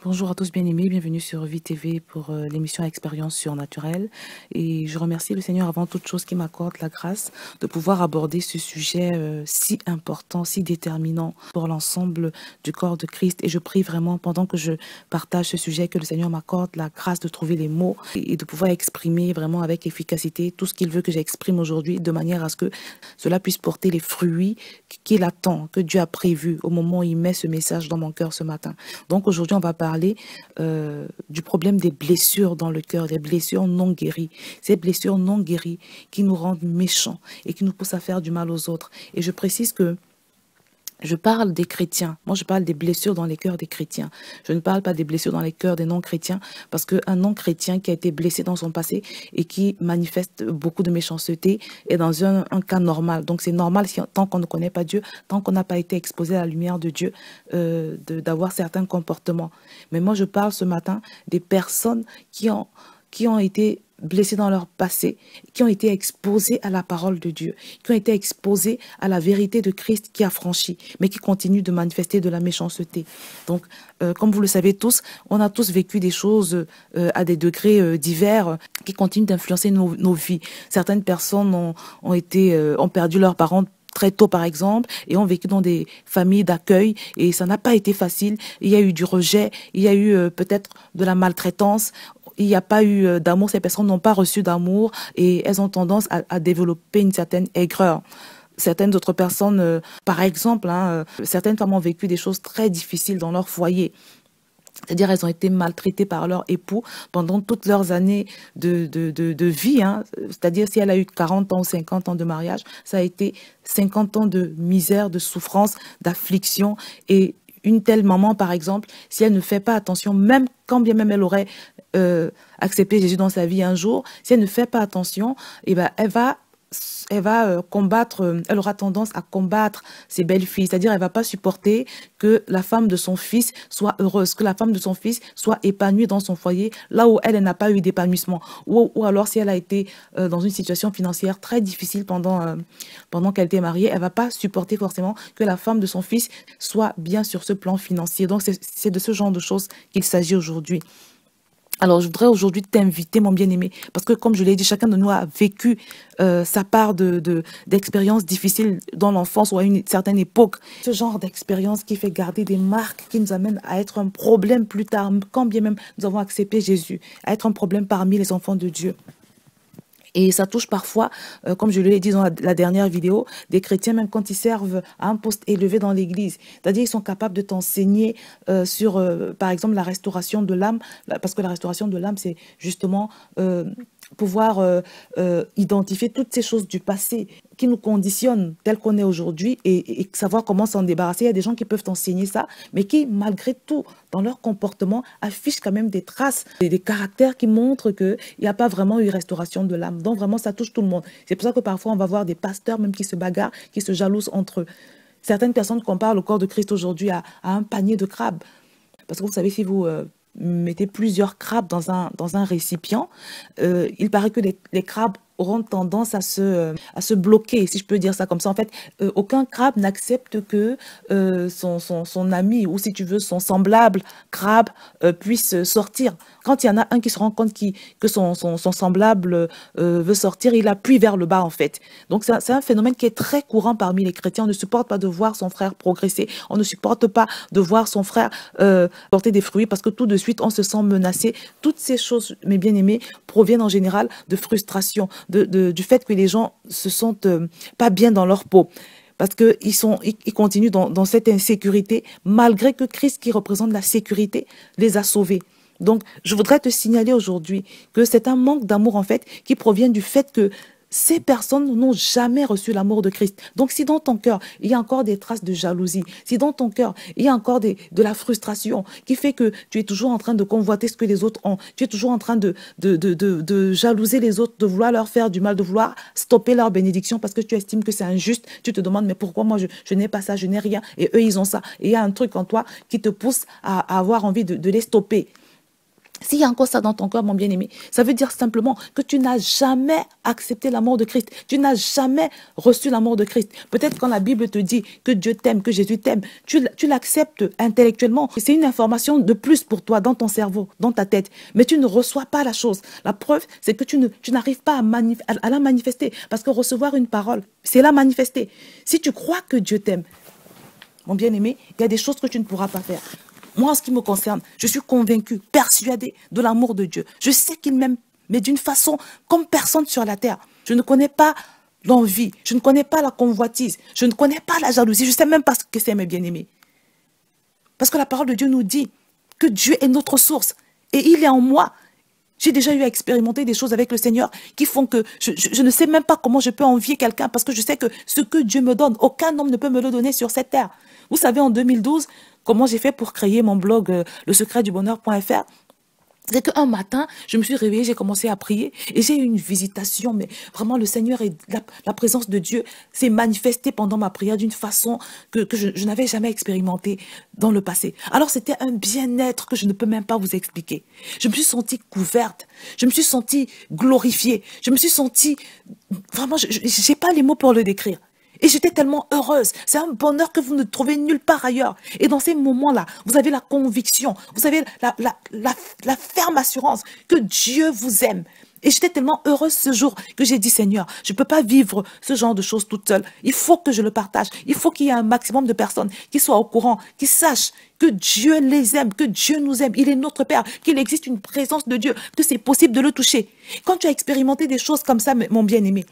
Bonjour à tous bien-aimés, bienvenue sur Vie TV pour l'émission Expérience surnaturelle. Et je remercie le Seigneur avant toute chose qui m'accorde la grâce de pouvoir aborder ce sujet si important, si déterminant pour l'ensemble du corps de Christ. Et je prie vraiment pendant que je partage ce sujet que le Seigneur m'accorde la grâce de trouver les mots et de pouvoir exprimer vraiment avec efficacité tout ce qu'il veut que j'exprime aujourd'hui de manière à ce que cela puisse porter les fruits qu'il attend, que Dieu a prévu au moment où il met ce message dans mon cœur ce matin. Donc aujourd'hui, on va parler du problème des blessures dans le cœur, des blessures non guéries. Ces blessures non guéries qui nous rendent méchants et qui nous poussent à faire du mal aux autres. Et je précise que je parle des chrétiens. Moi, je parle des blessures dans les cœurs des chrétiens. Je ne parle pas des blessures dans les cœurs des non-chrétiens parce qu'un non-chrétien qui a été blessé dans son passé et qui manifeste beaucoup de méchanceté est dans un cas normal. Donc, c'est normal tant qu'on ne connaît pas Dieu, tant qu'on n'a pas été exposé à la lumière de Dieu, d'avoir certains comportements. Mais moi, je parle ce matin des personnes qui ont été blessés dans leur passé, qui ont été exposés à la parole de Dieu, qui ont été exposés à la vérité de Christ qui a franchi, mais qui continuent de manifester de la méchanceté. Donc, comme vous le savez tous, on a tous vécu des choses à des degrés divers qui continuent d'influencer nos vies. Certaines personnes ont perdu leurs parents très tôt, par exemple, et ont vécu dans des familles d'accueil, et ça n'a pas été facile. Il y a eu du rejet, il y a eu peut-être de la maltraitance, il n'y a pas eu d'amour, ces personnes n'ont pas reçu d'amour, et elles ont tendance à développer une certaine aigreur. Certaines autres personnes, par exemple, certaines femmes ont vécu des choses très difficiles dans leur foyer. C'est-à-dire elles ont été maltraitées par leur époux pendant toutes leurs années de vie. C'est-à-dire si elle a eu 40 ans ou 50 ans de mariage, ça a été 50 ans de misère, de souffrance, d'affliction. Et une telle maman, par exemple, si elle ne fait pas attention, même quand bien même elle aurait accepté Jésus dans sa vie un jour, si elle ne fait pas attention, eh ben, elle va combattre, elle aura tendance à combattre ses belles-filles. C'est-à-dire, elle va pas supporter que la femme de son fils soit heureuse, que la femme de son fils soit épanouie dans son foyer, là où elle n'a pas eu d'épanouissement. Ou alors, si elle a été dans une situation financière très difficile pendant qu'elle était mariée, elle va pas supporter forcément que la femme de son fils soit bien sur ce plan financier. Donc, c'est de ce genre de choses qu'il s'agit aujourd'hui. Alors, je voudrais aujourd'hui t'inviter, mon bien-aimé, parce que comme je l'ai dit, chacun de nous a vécu sa part d'expériences difficiles dans l'enfance ou à une certaine époque. Ce genre d'expérience qui fait garder des marques, qui nous amène à être un problème plus tard, quand bien même nous avons accepté Jésus, à être un problème parmi les enfants de Dieu. Et ça touche parfois, comme je l'ai dit dans la dernière vidéo, des chrétiens, même quand ils servent à un poste élevé dans l'église. C'est-à-dire qu'ils sont capables de t'enseigner sur, par exemple, la restauration de l'âme, parce que la restauration de l'âme, c'est justement pouvoir identifier toutes ces choses du passé qui nous conditionnent tel qu'on est aujourd'hui et savoir comment s'en débarrasser. Il y a des gens qui peuvent t'enseigner ça, mais qui, malgré tout, dans leur comportement, affichent quand même des traces, des caractères qui montrent qu'il n'y a pas vraiment eu restauration de l'âme. Donc vraiment, ça touche tout le monde. C'est pour ça que parfois, on va voir des pasteurs même qui se bagarrent, qui se jalousent entre eux. Certaines personnes comparent le corps de Christ aujourd'hui à un panier de crabes. Parce que vous savez, si vous mettez plusieurs crabes dans un récipient, il paraît que les crabes auront tendance à se bloquer, si je peux dire ça comme ça. En fait, aucun crabe n'accepte que son ami, ou si tu veux, son semblable crabe puisse sortir. Quand il y en a un qui se rend compte que son semblable veut sortir, il appuie vers le bas, en fait. Donc, c'est un phénomène qui est très courant parmi les chrétiens. On ne supporte pas de voir son frère progresser. On ne supporte pas de voir son frère porter des fruits parce que tout de suite, on se sent menacé. Toutes ces choses, mes bien-aimés, proviennent en général de frustration, du fait que les gens se sentent pas bien dans leur peau. Parce qu'ils continuent dans cette insécurité, malgré que Christ, qui représente la sécurité, les a sauvés. Donc, je voudrais te signaler aujourd'hui que c'est un manque d'amour, en fait, qui provient du fait que ces personnes n'ont jamais reçu l'amour de Christ. Donc, si dans ton cœur, il y a encore des traces de jalousie, si dans ton cœur, il y a encore de la frustration qui fait que tu es toujours en train de convoiter ce que les autres ont, tu es toujours en train de jalouser les autres, de vouloir leur faire du mal, de vouloir stopper leur bénédiction parce que tu estimes que c'est injuste, tu te demandes, mais pourquoi moi je n'ai pas ça, je n'ai rien, et eux ils ont ça. Et il y a un truc en toi qui te pousse à avoir envie de les stopper. S'il y a encore ça dans ton cœur, mon bien-aimé, ça veut dire simplement que tu n'as jamais accepté l'amour de Christ. Tu n'as jamais reçu l'amour de Christ. Peut-être quand la Bible te dit que Dieu t'aime, que Jésus t'aime, tu l'acceptes intellectuellement. C'est une information de plus pour toi dans ton cerveau, dans ta tête. Mais tu ne reçois pas la chose. La preuve, c'est que tu n'arrives pas à la manifester. Parce que recevoir une parole, c'est la manifester. Si tu crois que Dieu t'aime, mon bien-aimé, il y a des choses que tu ne pourras pas faire. Moi, en ce qui me concerne, je suis convaincue, persuadée de l'amour de Dieu. Je sais qu'il m'aime, mais d'une façon comme personne sur la terre. Je ne connais pas l'envie, je ne connais pas la convoitise, je ne connais pas la jalousie, je ne sais même pas ce que c'est, mes bien-aimés. Parce que la parole de Dieu nous dit que Dieu est notre source et il est en moi. J'ai déjà eu à expérimenter des choses avec le Seigneur qui font que je ne sais même pas comment je peux envier quelqu'un parce que je sais que ce que Dieu me donne, aucun homme ne peut me le donner sur cette terre. Vous savez, en 2012, comment j'ai fait pour créer mon blog lececretdubonheur.fr? C'est qu'un matin, je me suis réveillée, j'ai commencé à prier et j'ai eu une visitation, mais vraiment le Seigneur et la présence de Dieu s'est manifestée pendant ma prière d'une façon que je n'avais jamais expérimentée dans le passé. Alors c'était un bien-être que je ne peux même pas vous expliquer. Je me suis sentie couverte, je me suis sentie glorifiée, je me suis sentie, vraiment, je n'ai pas les mots pour le décrire. Et j'étais tellement heureuse. C'est un bonheur que vous ne trouvez nulle part ailleurs. Et dans ces moments-là, vous avez la conviction, vous avez la ferme assurance que Dieu vous aime. Et j'étais tellement heureuse ce jour que j'ai dit, Seigneur, je ne peux pas vivre ce genre de choses toute seule. Il faut que je le partage. Il faut qu'il y ait un maximum de personnes qui soient au courant, qui sachent que Dieu les aime, que Dieu nous aime. Il est notre Père, qu'il existe une présence de Dieu, que c'est possible de le toucher. Quand tu as expérimenté des choses comme ça, mon bien-aimé,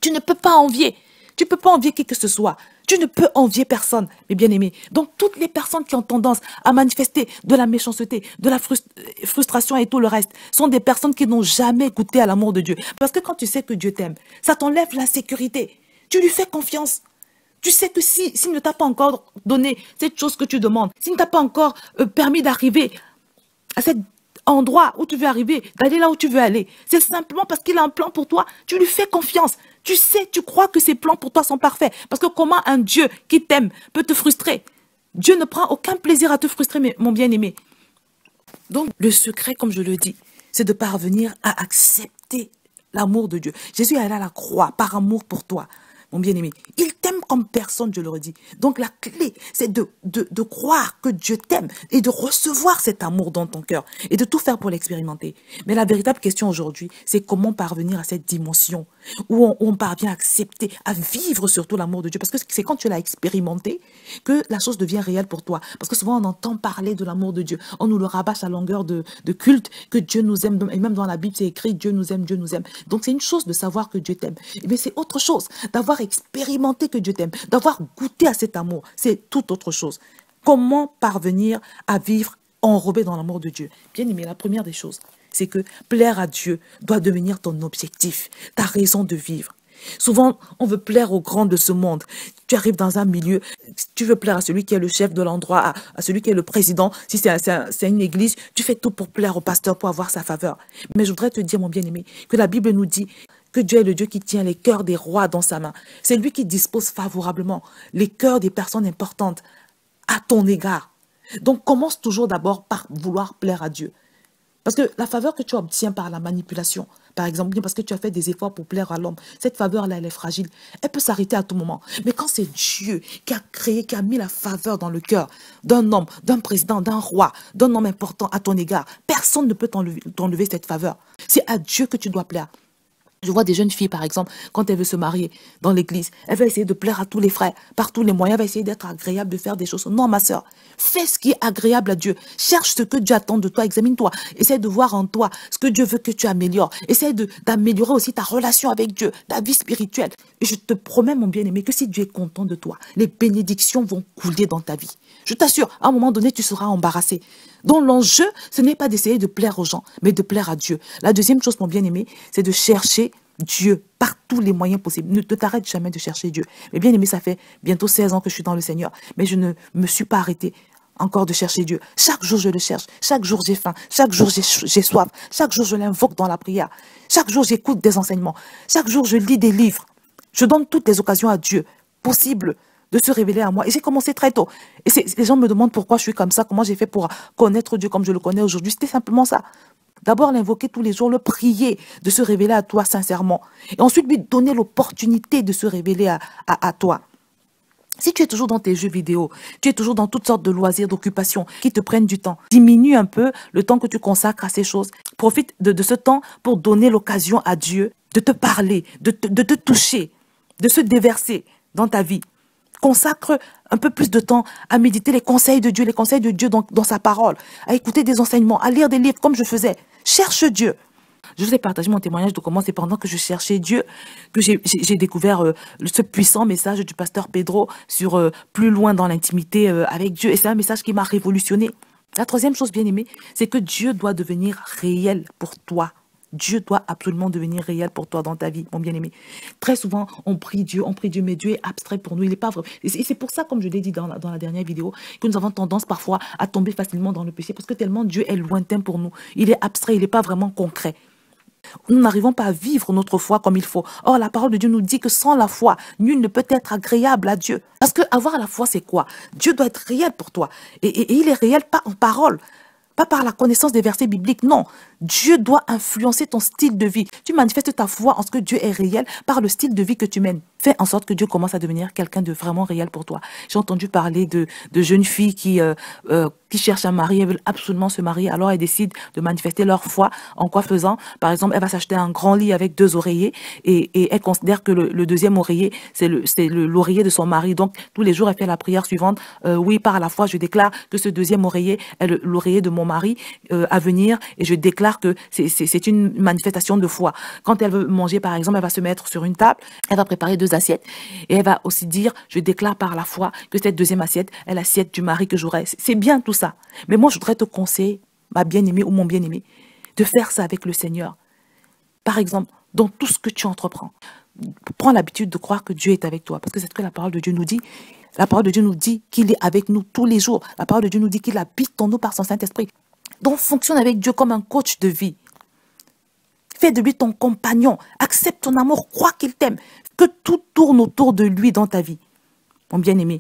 tu ne peux pas envier. Tu ne peux pas envier qui que ce soit. Tu ne peux envier personne, mes bien-aimés. Donc, toutes les personnes qui ont tendance à manifester de la méchanceté, de la frustration et tout le reste, sont des personnes qui n'ont jamais goûté à l'amour de Dieu. Parce que quand tu sais que Dieu t'aime, ça t'enlève la sécurité. Tu lui fais confiance. Tu sais que s'il ne t'a pas encore donné cette chose que tu demandes, s'il ne t'a pas encore permis d'arriver à cet endroit où tu veux arriver, d'aller là où tu veux aller, c'est simplement parce qu'il a un plan pour toi. Tu lui fais confiance. Tu sais, tu crois que ses plans pour toi sont parfaits. Parce que comment un Dieu qui t'aime peut te frustrer? Dieu ne prend aucun plaisir à te frustrer, mon bien-aimé. Donc, le secret, comme je le dis, c'est de parvenir à accepter l'amour de Dieu. Jésus est allé à la croix par amour pour toi, mon bien-aimé. Il t'aime comme personne, je le redis. Donc, la clé, c'est de croire que Dieu t'aime et de recevoir cet amour dans ton cœur et de tout faire pour l'expérimenter. Mais la véritable question aujourd'hui, c'est comment parvenir à cette dimension où on parvient à accepter, à vivre surtout l'amour de Dieu. Parce que c'est quand tu l'as expérimenté que la chose devient réelle pour toi. Parce que souvent, on entend parler de l'amour de Dieu. On nous le rabâche à longueur de culte, que Dieu nous aime. Et même dans la Bible, c'est écrit, Dieu nous aime, Dieu nous aime. Donc, c'est une chose de savoir que Dieu t'aime. Mais c'est autre chose d'avoir expérimenté que Dieu t'aime, d'avoir goûté à cet amour. C'est tout autre chose. Comment parvenir à vivre enrobé dans l'amour de Dieu? Bien aimé, la première des choses, c'est que plaire à Dieu doit devenir ton objectif, ta raison de vivre. Souvent, on veut plaire aux grands de ce monde. Tu arrives dans un milieu, tu veux plaire à celui qui est le chef de l'endroit, à celui qui est le président. Si c'est une église, tu fais tout pour plaire au pasteur, pour avoir sa faveur. Mais je voudrais te dire, mon bien-aimé, que la Bible nous dit que Dieu est le Dieu qui tient les cœurs des rois dans sa main. C'est lui qui dispose favorablement les cœurs des personnes importantes à ton égard. Donc, commence toujours d'abord par vouloir plaire à Dieu. Parce que la faveur que tu obtiens par la manipulation, par exemple, bien parce que tu as fait des efforts pour plaire à l'homme, cette faveur-là, elle est fragile. Elle peut s'arrêter à tout moment. Mais quand c'est Dieu qui a créé, qui a mis la faveur dans le cœur d'un homme, d'un président, d'un roi, d'un homme important à ton égard, personne ne peut t'enlever cette faveur. C'est à Dieu que tu dois plaire. Je vois des jeunes filles, par exemple, quand elles veulent se marier dans l'église, elles vont essayer de plaire à tous les frères, par tous les moyens, elles vont essayer d'être agréable, de faire des choses. Non, ma sœur, fais ce qui est agréable à Dieu. Cherche ce que Dieu attend de toi, examine-toi. Essaie de voir en toi ce que Dieu veut que tu améliores. Essaie d'améliorer aussi ta relation avec Dieu, ta vie spirituelle. Et je te promets, mon bien-aimé, que si Dieu est content de toi, les bénédictions vont couler dans ta vie. Je t'assure, à un moment donné, tu seras embarrassé. Donc l'enjeu, ce n'est pas d'essayer de plaire aux gens, mais de plaire à Dieu. La deuxième chose, mon bien-aimé, c'est de chercher Dieu par tous les moyens possibles. Ne t'arrête jamais de chercher Dieu. Mais bien aimé, ça fait bientôt 16 ans que je suis dans le Seigneur, mais je ne me suis pas arrêtée encore de chercher Dieu. Chaque jour, je le cherche. Chaque jour, j'ai faim. Chaque jour, j'ai soif. Chaque jour, je l'invoque dans la prière. Chaque jour, j'écoute des enseignements. Chaque jour, je lis des livres. Je donne toutes les occasions à Dieu possibles de se révéler à moi. Et j'ai commencé très tôt. Et les gens me demandent pourquoi je suis comme ça, comment j'ai fait pour connaître Dieu comme je le connais aujourd'hui. C'était simplement ça. D'abord, l'invoquer tous les jours, le prier de se révéler à toi sincèrement. Et ensuite, lui donner l'opportunité de se révéler à toi. Si tu es toujours dans tes jeux vidéo, tu es toujours dans toutes sortes de loisirs, d'occupations qui te prennent du temps, diminue un peu le temps que tu consacres à ces choses. Profite de ce temps pour donner l'occasion à Dieu de te parler, de te toucher, de se déverser dans ta vie. Consacre un peu plus de temps à méditer les conseils de Dieu dans sa parole, à écouter des enseignements, à lire des livres comme je faisais. Cherche Dieu. Je vous ai partagé mon témoignage de comment c'est pendant que je cherchais Dieu que j'ai découvert ce puissant message du pasteur Pedro sur plus loin dans l'intimité avec Dieu. Et c'est un message qui m'a révolutionné. La troisième chose, bien aimée, c'est que Dieu doit devenir réel pour toi. Dieu doit absolument devenir réel pour toi dans ta vie, mon bien-aimé. Très souvent, on prie Dieu, mais Dieu est abstrait pour nous, il n'est pas vrai. Et c'est pour ça, comme je l'ai dit dans la dernière vidéo, que nous avons tendance parfois à tomber facilement dans le péché, parce que tellement Dieu est lointain pour nous. Il est abstrait, il n'est pas vraiment concret. Nous n'arrivons pas à vivre notre foi comme il faut. Or, la parole de Dieu nous dit que sans la foi, nul ne peut être agréable à Dieu. Parce que avoir la foi, c'est quoi? Dieu doit être réel pour toi. Et il est réel pas en parole, pas par la connaissance des versets bibliques, non. Dieu doit influencer ton style de vie. Tu manifestes ta foi en ce que Dieu est réel par le style de vie que tu mènes. Fais en sorte que Dieu commence à devenir quelqu'un de vraiment réel pour toi. J'ai entendu parler de jeunes filles qui cherchent un mari, elles veulent absolument se marier, alors elles décident de manifester leur foi. En quoi faisant? Par exemple, elle va s'acheter un grand lit avec 2 oreillers et elle considère que le deuxième oreiller, c'est l'oreiller de son mari. Donc, tous les jours, elle fait la prière suivante. Oui, par la foi, je déclare que ce deuxième oreiller est l'oreiller de mon mari à venir et je déclare que c'est une manifestation de foi. Quand elle veut manger, par exemple, elle va se mettre sur une table, elle va préparer 2 assiettes et elle va aussi dire, je déclare par la foi que cette deuxième assiette est l'assiette du mari que j'aurai. C'est bien tout ça. Mais moi, je voudrais te conseiller, ma bien-aimée ou mon bien-aimé, de faire ça avec le Seigneur. Par exemple, dans tout ce que tu entreprends, prends l'habitude de croire que Dieu est avec toi, parce que c'est ce que la parole de Dieu nous dit. La parole de Dieu nous dit qu'il est avec nous tous les jours. La parole de Dieu nous dit qu'il habite en nous par son Saint-Esprit. Donc, fonctionne avec Dieu comme un coach de vie. Fais de lui ton compagnon. Accepte ton amour. Crois qu'il t'aime. Que tout tourne autour de lui dans ta vie. Mon bien-aimé.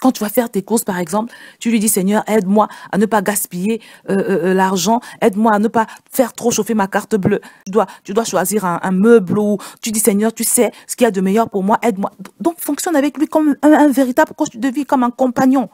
Quand tu vas faire tes courses, par exemple, tu lui dis, Seigneur, aide-moi à ne pas gaspiller l'argent. Aide-moi à ne pas faire trop chauffer ma carte bleue. Tu dois choisir un meuble où tu dis, Seigneur, tu sais ce qu'il y a de meilleur pour moi. Aide-moi. Donc, fonctionne avec lui comme un véritable coach de vie, comme un compagnon.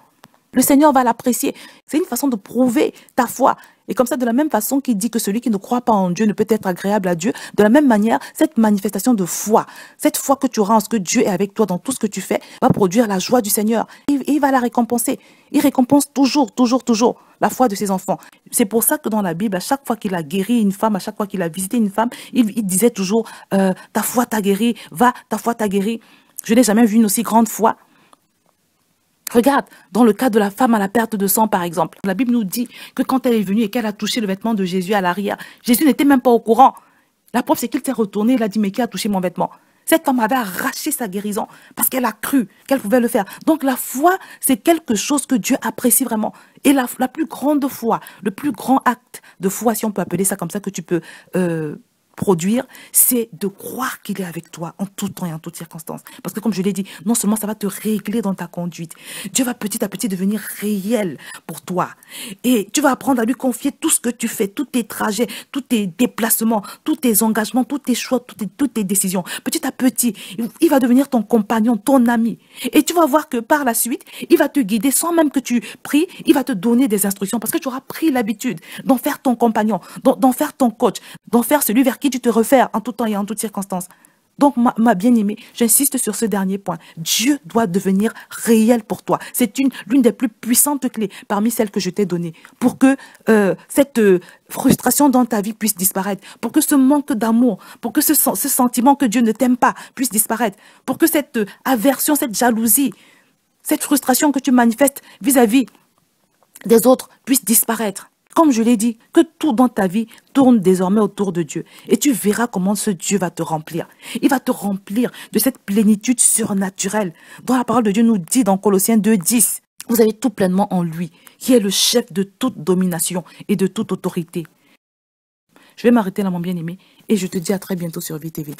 Le Seigneur va l'apprécier. C'est une façon de prouver ta foi. Et comme ça, de la même façon qu'il dit que celui qui ne croit pas en Dieu ne peut être agréable à Dieu, de la même manière, cette manifestation de foi, cette foi que tu auras en ce que Dieu est avec toi dans tout ce que tu fais, va produire la joie du Seigneur. Et il va la récompenser. Il récompense toujours la foi de ses enfants. C'est pour ça que dans la Bible, à chaque fois qu'il a guéri une femme, à chaque fois qu'il a visité une femme, il disait toujours, ta foi t'a guéri, va, ta foi t'a guéri. Je n'ai jamais vu une aussi grande foi. Regarde, dans le cas de la femme à la perte de sang, par exemple, la Bible nous dit que quand elle est venue et qu'elle a touché le vêtement de Jésus à l'arrière, Jésus n'était même pas au courant. La preuve, c'est qu'il s'est retourné, il a dit, mais qui a touché mon vêtement? Cette femme avait arraché sa guérison parce qu'elle a cru qu'elle pouvait le faire. Donc la foi, c'est quelque chose que Dieu apprécie vraiment. Et la plus grande foi, le plus grand acte de foi, si on peut appeler ça comme ça, que tu peux produire, c'est de croire qu'il est avec toi en tout temps et en toutes circonstances. Parce que comme je l'ai dit, non seulement ça va te régler dans ta conduite, Dieu va petit à petit devenir réel pour toi. Et tu vas apprendre à lui confier tout ce que tu fais, tous tes trajets, tous tes déplacements, tous tes engagements, tous tes choix, toutes tes décisions. Petit à petit, il va devenir ton compagnon, ton ami. Et tu vas voir que par la suite, il va te guider sans même que tu pries, il va te donner des instructions parce que tu auras pris l'habitude d'en faire ton compagnon, d'en faire ton coach, d'en faire celui vers qui tu te réfères en tout temps et en toutes circonstances. Donc, ma bien-aimée, j'insiste sur ce dernier point. Dieu doit devenir réel pour toi. C'est l'une des plus puissantes clés parmi celles que je t'ai données pour que cette frustration dans ta vie puisse disparaître, pour que ce manque d'amour, pour que ce sentiment que Dieu ne t'aime pas puisse disparaître, pour que cette aversion, cette jalousie, cette frustration que tu manifestes vis-à-vis des autres puisse disparaître. Comme je l'ai dit, que tout dans ta vie tourne désormais autour de Dieu. Et tu verras comment ce Dieu va te remplir. Il va te remplir de cette plénitude surnaturelle dont la parole de Dieu nous dit dans Colossiens 2:10. Vous avez tout pleinement en lui, qui est le chef de toute domination et de toute autorité. Je vais m'arrêter là, mon bien-aimé, et je te dis à très bientôt sur VTV.